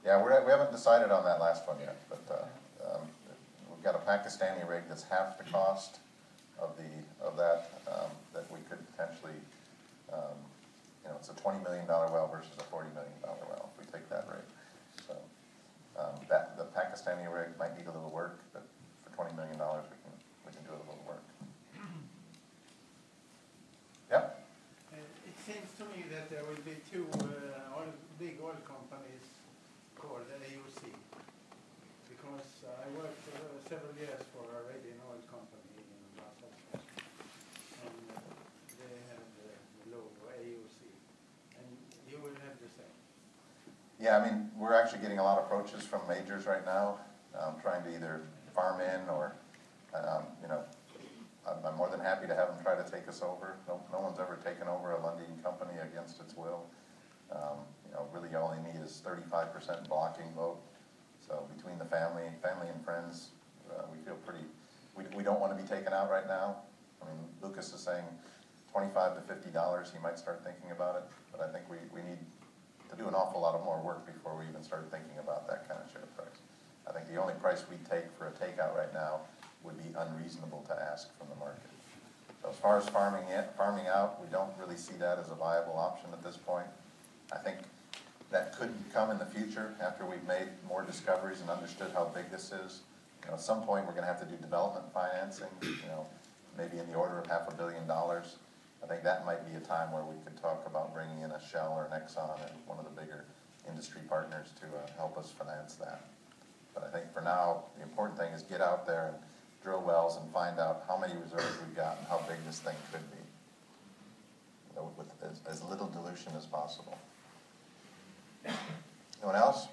Yeah, we haven't decided on that last one yet, but we've got a Pakistani rig that's half the cost of that that we could potentially, it's a $20 million well versus a $40 million well if we take that rig. So the Pakistani rig might need a little work, but for $20 million we can do a little work. Yep. It seems to me that there will be two big oil companies called AOC, because I worked several years for a Arabian oil company in Stockholm, and they have the logo AOC, and you will have the same. Yeah, I mean, we're actually getting a lot of approaches from majors right now, trying to either farm in or, I'm more than happy to have them try to take us over. No one's ever taken over a Lundin company against its will. Really all you need is 35% blocking vote. So between the family and friends, we feel pretty, we don't want to be taken out right now. I mean, Lucas is saying $25 to $50, he might start thinking about it, but I think we need to do an awful lot of more work before we even start thinking about that kind of share price. I think the only price we take for a takeout right now would be unreasonable to ask from the market. So as far as farming out, we don't really see that as a viable option at this point. I think that could come in the future after we've made more discoveries and understood how big this is. At some point we're going to have to do development financing, maybe in the order of $500 million. I think that might be a time where we could talk about bringing in a Shell or an Exxon and one of the bigger industry partners to help us finance that. But I think for now, the important thing is get out there and drill wells and find out how many reserves we've got and how big this thing could be, with as little dilution as possible. Anyone else?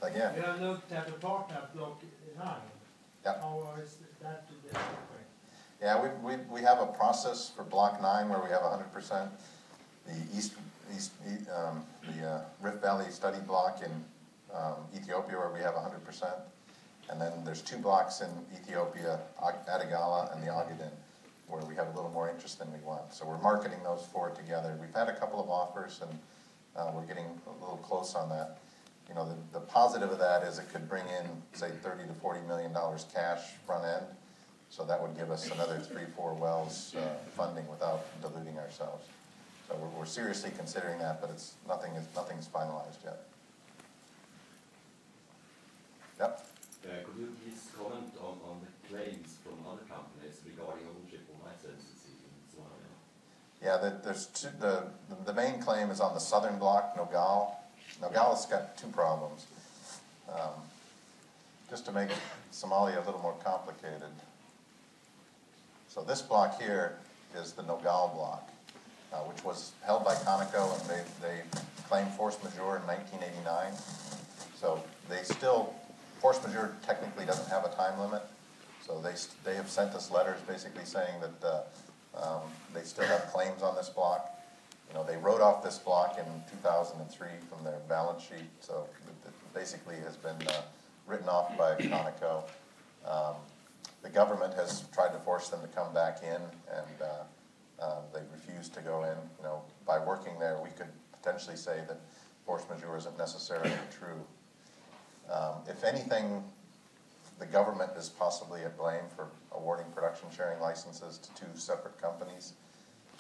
Again. We have looked at the partner block 9. Yep. How is that to the Yeah, we have a process for block 9 where we have 100%. The Rift Valley study block in Ethiopia where we have 100%. And then there's 2 blocks in Ethiopia, Adigala and the Ogaden, where we have a little more interest than we want. So we're marketing those 4 together. We've had a couple of offers and we're getting a little close on that. The positive of that is it could bring in, say, $30 to $40 million cash front end. So that would give us another 3-4 wells funding without diluting ourselves. So we're seriously considering that, but nothing's finalized yet. Yep. Could you please comment on the claims from other companies regarding ownership of licenses in Somalia? Yeah, the main claim is on the southern block, Nogal. Nogal's got 2 problems. Just to make Somalia a little more complicated. So this block here is the Nogal block, which was held by Conoco, and they claimed force majeure in 1989. So force majeure technically doesn't have a time limit. So they have sent us letters basically saying that they still have claims on this block. They wrote off this block in 2003 from their balance sheet, so it basically has been written off by Conoco. The government has tried to force them to come back in, and they refused to go in. By working there, we could potentially say that force majeure isn't necessarily true. If anything, the government is possibly at blame for awarding production sharing licenses to 2 separate companies.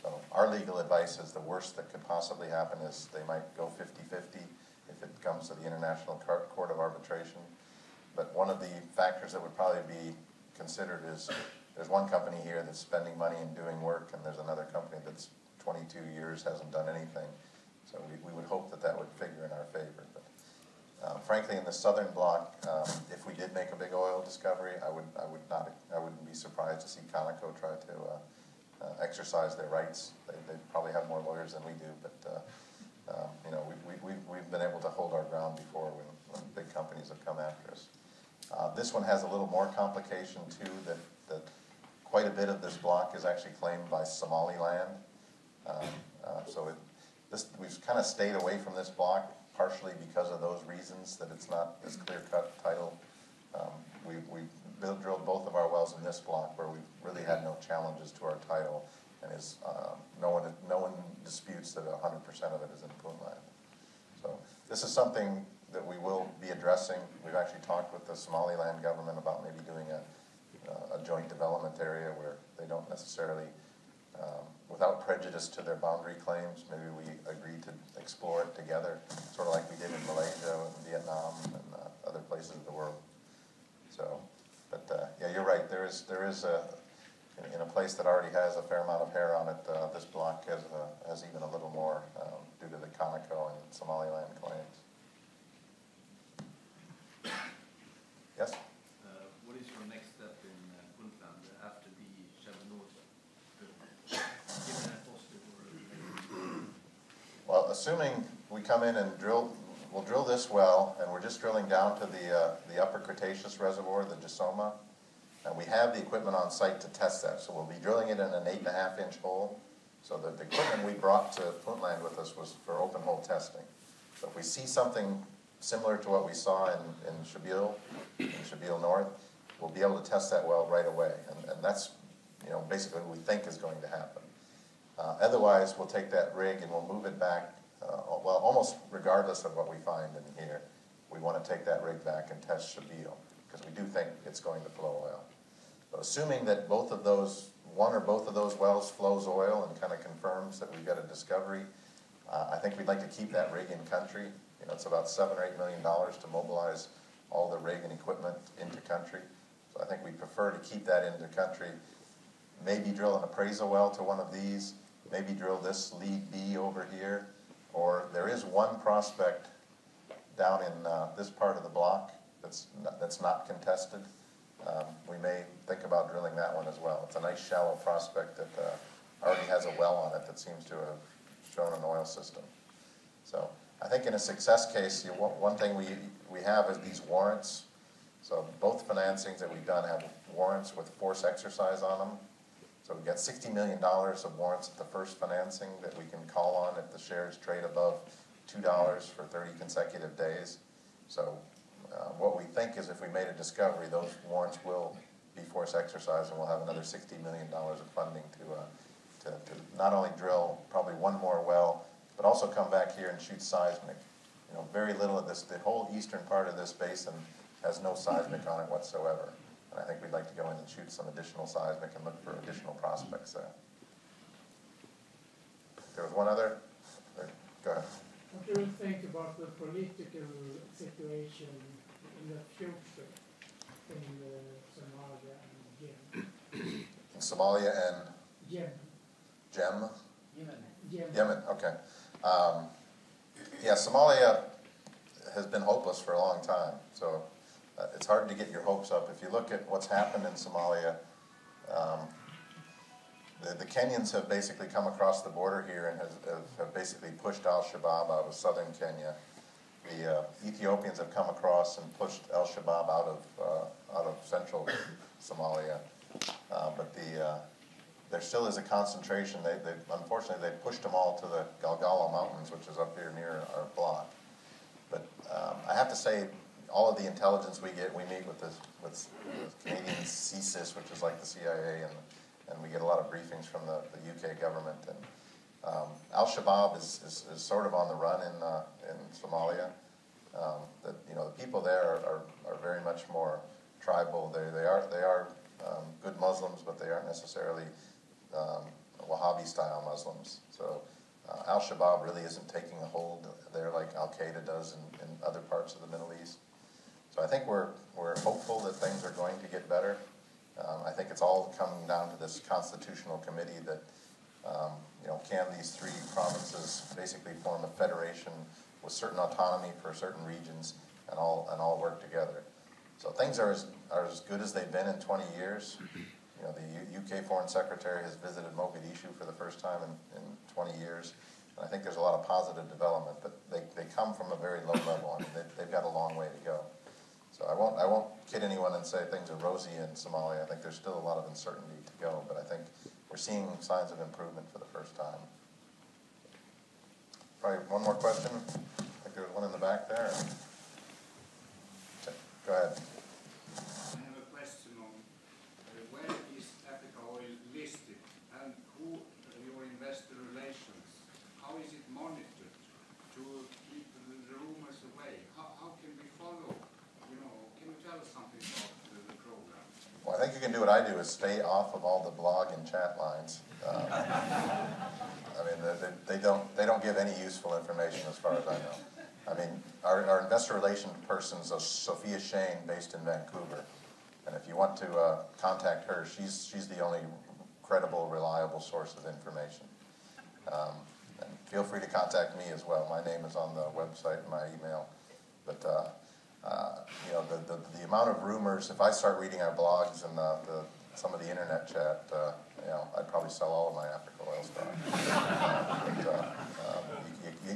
So our legal advice is the worst that could possibly happen is they might go 50-50 if it comes to the International Court of Arbitration. But one of the factors that would probably be considered is there's one company here that's spending money and doing work, and there's another company that's 22 years hasn't done anything. So we would hope that would figure in our favor. But frankly, in the southern block, if we did make a big oil discovery, I wouldn't be surprised to see Conoco try to exercise their rights. They probably have more lawyers than we do, but we've been able to hold our ground before when big companies have come after us. This one has a little more complication too. That quite a bit of this block is actually claimed by Somaliland. We've kind of stayed away from this block partially because of those reasons, that it's not this clear-cut title. We drilled both of our wells in this block where we've really had no challenges to our title, and no one disputes that 100% of it is in Puntland. So this is something that we will be addressing. We've actually talked with the Somaliland government about maybe doing a joint development area where they don't necessarily, without prejudice to their boundary claims, maybe we agree to explore it together, sort of like we did in Malaysia and Vietnam and other places of the world. So, but yeah, you're right. There is in a place that already has a fair amount of hair on it, this block has even a little more due to the Conoco and Somaliland claims. Yes? What is your next step in Puntland after the Chevron given a positive or Well, assuming we come in and we'll drill this well, and we're just drilling down to the upper Cretaceous reservoir, the Gisoma, and we have the equipment on site to test that. So we'll be drilling it in an 8.5-inch hole. So the equipment we brought to Puntland with us was for open hole testing. So if we see something similar to what we saw in Shabil North, we'll be able to test that well right away. And that's, basically what we think is going to happen. Otherwise, we'll take that rig and we'll move it back, well, almost regardless of what we find in here, we want to take that rig back and test Shabil, because we do think it's going to flow oil. So assuming that one or both of those wells flows oil and kind of confirms that we've got a discovery, I think we'd like to keep that rig in country. It's about $7 or $8 million to mobilize all the rig and equipment into country. So I think we prefer to keep that into country. Maybe drill an appraisal well to one of these. Maybe drill this lead B over here. Or there is one prospect down in this part of the block that's not contested. We may think about drilling that one as well. It's a nice shallow prospect that already has a well on it that seems to have shown an oil system. So I think in a success case, one thing we have is these warrants. So both financings that we've done have warrants with force exercise on them. So we've got $60 million of warrants at the first financing that we can call on if the shares trade above $2 for 30 consecutive days. So what we think is if we made a discovery, those warrants will be force exercised, and we'll have another $60 million of funding to not only drill probably one more well, but also come back here and shoot seismic. Very little of this, the whole eastern part of this basin has no seismic on it whatsoever. And I think we'd like to go in and shoot some additional seismic and look for additional prospects there. There was one other? Go ahead. What do you think about the political situation in the future in Somalia and Yemen? In Somalia and Yemen. Yemen, okay. Yeah, Somalia has been hopeless for a long time, so it's hard to get your hopes up. If you look at what's happened in Somalia, the Kenyans have basically come across the border here and have basically pushed Al-Shabaab out of southern Kenya. The Ethiopians have come across and pushed Al-Shabaab out of central Somalia, but there still is a concentration. Unfortunately, they pushed them all to the Galgala Mountains, which is up here near our block. But I have to say, all of the intelligence we get, we meet with Canadian CSIS, which is like the CIA, and we get a lot of briefings from the UK government. And Al-Shabaab is sort of on the run in Somalia. The people there are very much more tribal. They are good Muslims, but they aren't necessarily Wahhabi-style Muslims. So Al-Shabaab really isn't taking a hold there like Al-Qaeda does in other parts of the Middle East. So I think we're hopeful that things are going to get better. I think it's all coming down to this constitutional committee that, can these three provinces basically form a federation with certain autonomy for certain regions and all work together. So things are as good as they've been in 20 years. The UK Foreign Secretary has visited Mogadishu for the first time in 20 years. And I think there's a lot of positive development, but they come from a very low level. I mean, they've got a long way to go. So I won't kid anyone and say things are rosy in Somalia. I think there's still a lot of uncertainty to go, but I think we're seeing signs of improvement for the first time. Probably one more question. I think there was one in the back there. Okay, go ahead. I have a question on where is Africa Oil listed and who your investor relations? How is it monitored to keep the rumors do what I do is stay off of all the blog and chat lines. I mean, they don't give any useful information as far as I know. I mean, our investor relations person is Sophia Shane, based in Vancouver, and if you want to contact her, she's the only credible, reliable source of information. And feel free to contact me as well. My name is on the website and my email. But you know, the amount of rumors. If I start reading our blogs and some of the internet chat, you know, I'd probably sell all of my Africa oil stock.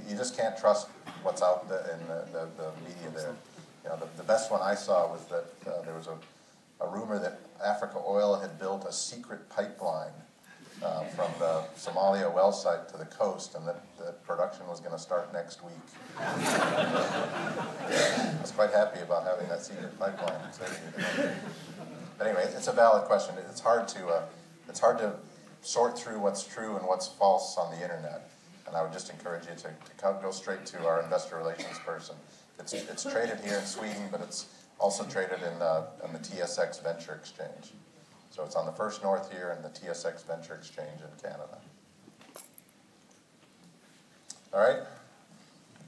You just can't trust what's out in the media there. You know, the best one I saw was that there was a rumor that Africa Oil had built a secret pipeline from the Somalia well site to the coast, and that the production was going to start next week. I was quite happy about having that secret pipeline. But anyway, it's a valid question. It's hard to sort through what's true and what's false on the internet. And I would just encourage you to go straight to our investor relations person. It's traded here in Sweden, but it's also traded in the TSX Venture Exchange. So it's on the First North here and the TSX Venture Exchange in Canada. All right?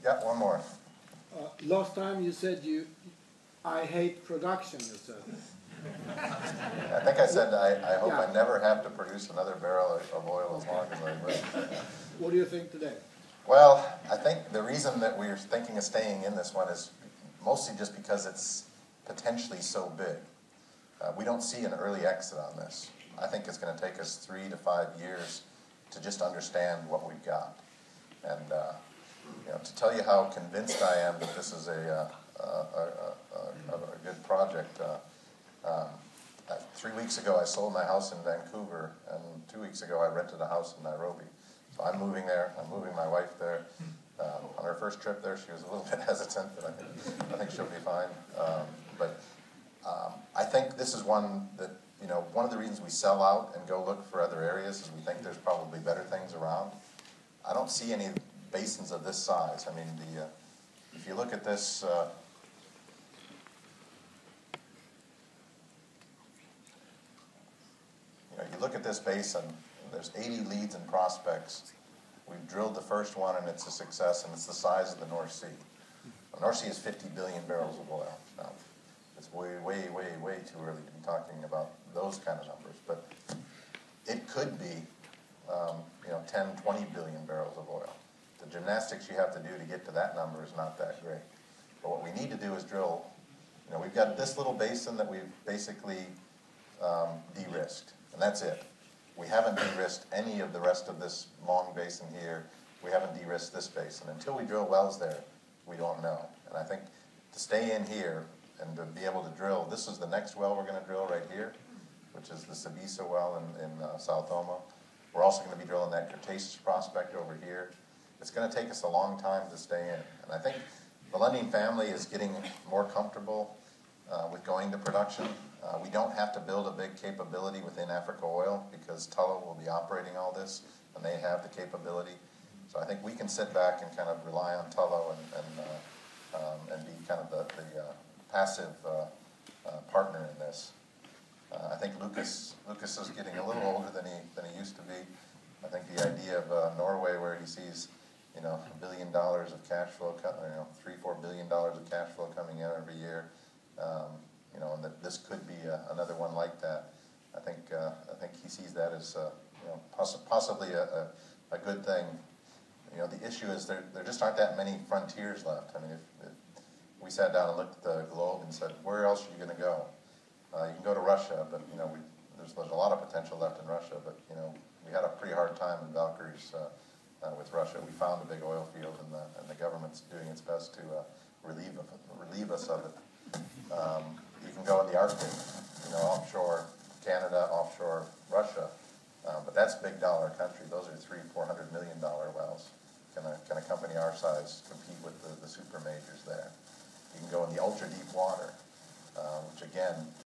Yeah, one more. Last time you said I hate production, you said. I think I said I hope I never have to produce another barrel of oil as long as I live. What do you think today? Well, I think the reason that we're thinking of staying in this one is mostly just because it's potentially so big. We don't see an early exit on this. I think it's going to take us 3 to 5 years to just understand what we've got. And you know, to tell you how convinced I am that this is a good project, 3 weeks ago I sold my house in Vancouver, and 2 weeks ago I rented a house in Nairobi. So I'm moving there. I'm moving my wife there. On her first trip there, she was a little bit hesitant, but I think she'll be fine. I think this is one that, you know, one of the reasons we sell out and go look for other areas is we think there's probably better things around. I don't see any basins of this size. I mean, if you look at this, you know, you look at this basin, there's 80 leads and prospects. We've drilled the first one and it's a success, and it's the size of the North Sea. The North Sea is 50 billion barrels of oil. Now, it's way too early to be talking about those kind of numbers, but it could be, you know, 10, 20 billion barrels of oil. The gymnastics you have to do to get to that number is not that great. But what we need to do is drill. You know, we've got this little basin that we've basically de-risked, and that's it. We haven't de-risked any of the rest of this long basin here. We haven't de-risked this basin. Until we drill wells there, we don't know. And I think to stay in here and to be able to drill, this is the next well we're going to drill right here, which is the Sabisa well in South Omo. We're also going to be drilling that Cretaceous prospect over here. It's going to take us a long time to stay in. And I think the Lundin family is getting more comfortable with going to production. We don't have to build a big capability within Africa Oil because Tullow will be operating all this, and they have the capability. So I think we can sit back and kind of rely on Tullow and be kind of the passive partner in this. I think Lucas is getting a little older than he used to be. I think the idea of Norway, where he sees, you know, $1 billion of cash flow, you know, $3-4 billion of cash flow coming in every year. You know, and that this could be another one like that. I think he sees that as you know, possibly a good thing. You know, the issue is there just aren't that many frontiers left. I mean, if we sat down and looked at the globe and said, where else are you going to go? You can go to Russia, but you know, there's a lot of potential left in Russia. But you know, we had a pretty hard time in Valkyries with Russia. We found a big oil field, and the government's doing its best to relieve us of it. You can go in the Arctic, you know, offshore Canada, offshore Russia, but that's big dollar country. Those are $300-400 million wells. Can a company our size compete with the super majors there? You can go in the ultra deep water, which again